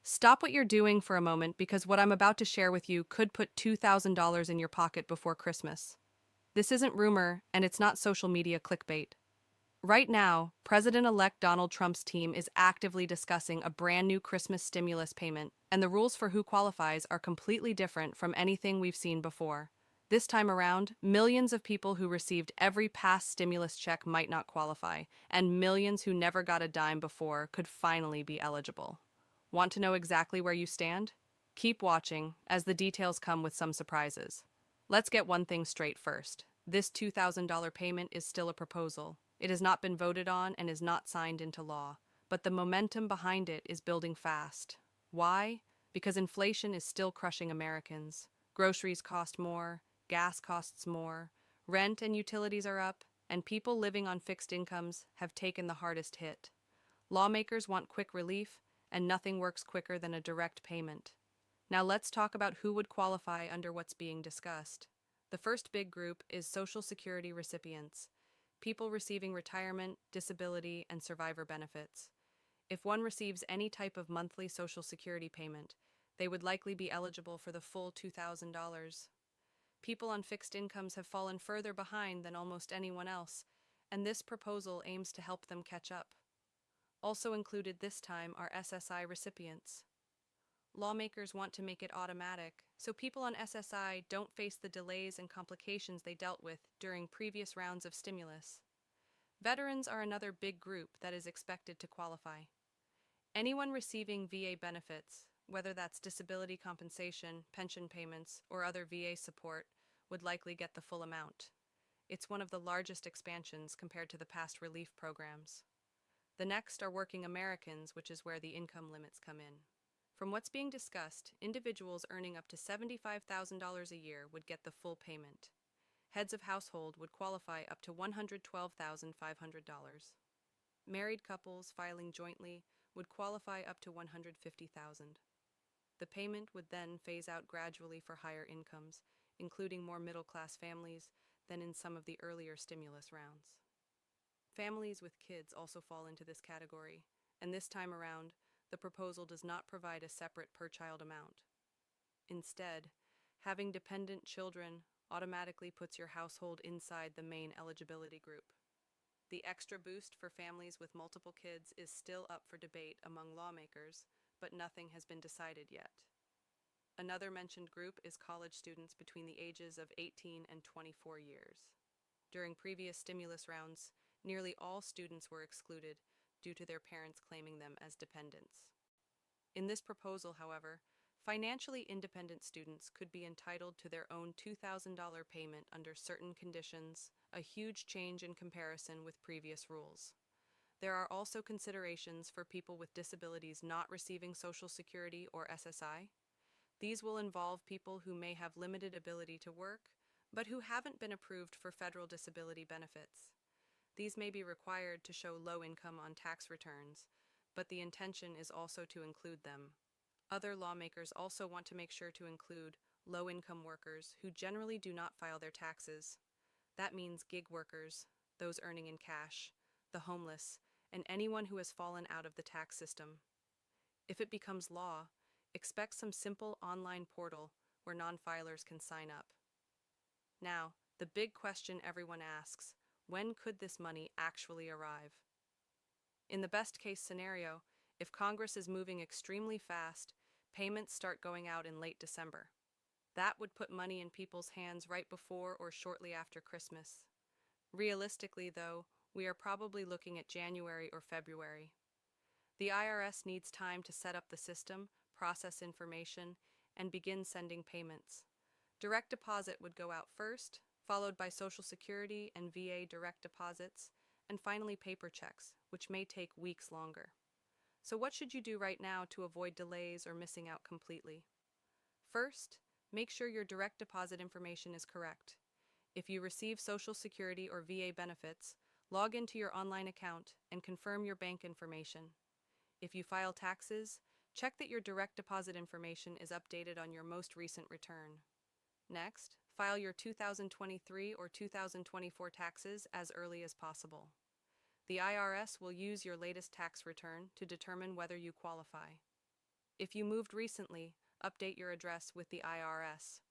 Stop what you're doing for a moment because what I'm about to share with you could put $2,000 in your pocket before Christmas. This isn't rumor, and it's not social media clickbait. Right now, President elect Donald Trump's team is actively discussing a brand new Christmas stimulus payment, and the rules for who qualifies are completely different from anything we've seen before. This time around, millions of people who received every past stimulus check might not qualify, and millions who never got a dime before could finally be eligible. Want to know exactly where you stand? Keep watching, as the details come with some surprises. Let's get one thing straight first. This $2,000 payment is still a proposal. It has not been voted on and is not signed into law, but the momentum behind it is building fast. Why? Because inflation is still crushing Americans. Groceries cost more, gas costs more, rent and utilities are up, and people living on fixed incomes have taken the hardest hit. Lawmakers want quick relief, and nothing works quicker than a direct payment. Now let's talk about who would qualify under what's being discussed. The first big group is Social Security recipients, people receiving retirement, disability, and survivor benefits. If one receives any type of monthly Social Security payment, they would likely be eligible for the full $2,000. People on fixed incomes have fallen further behind than almost anyone else, and this proposal aims to help them catch up. Also included this time are SSI recipients. Lawmakers want to make it automatic, so people on SSI don't face the delays and complications they dealt with during previous rounds of stimulus. Veterans are another big group that is expected to qualify. Anyone receiving VA benefits, whether that's disability compensation, pension payments, or other VA support, would likely get the full amount. It's one of the largest expansions compared to the past relief programs. The next are working Americans, which is where the income limits come in. From what's being discussed, individuals earning up to $75,000 a year would get the full payment. Heads of household would qualify up to $112,500. Married couples filing jointly would qualify up to $150,000. The payment would then phase out gradually for higher incomes, including more middle-class families than in some of the earlier stimulus rounds. Families with kids also fall into this category, and this time around, the proposal does not provide a separate per-child amount. Instead, having dependent children automatically puts your household inside the main eligibility group. The extra boost for families with multiple kids is still up for debate among lawmakers, but nothing has been decided yet. Another mentioned group is college students between the ages of 18 and 24 years. During previous stimulus rounds, nearly all students were excluded due to their parents claiming them as dependents. In this proposal, however, financially independent students could be entitled to their own $2,000 payment under certain conditions, a huge change in comparison with previous rules. There are also considerations for people with disabilities not receiving Social Security or SSI. These will involve people who may have limited ability to work, but who haven't been approved for federal disability benefits. These may be required to show low income on tax returns, but the intention is also to include them. Other lawmakers also want to make sure to include low-income workers who generally do not file their taxes. That means gig workers, those earning in cash, the homeless, and anyone who has fallen out of the tax system. If it becomes law, expect some simple online portal where non-filers can sign up. Now, the big question everyone asks, when could this money actually arrive? In the best-case scenario, if Congress is moving extremely fast, payments start going out in late December. That would put money in people's hands right before or shortly after Christmas. Realistically, though, we are probably looking at January or February. The IRS needs time to set up the system, process information, and begin sending payments. Direct deposit would go out first, followed by Social Security and VA direct deposits, and finally paper checks, which may take weeks longer. So what should you do right now to avoid delays or missing out completely? First, make sure your direct deposit information is correct. If you receive Social Security or VA benefits, log into your online account and confirm your bank information. If you file taxes, check that your direct deposit information is updated on your most recent return. Next, file your 2023 or 2024 taxes as early as possible. The IRS will use your latest tax return to determine whether you qualify. If you moved recently, update your address with the IRS.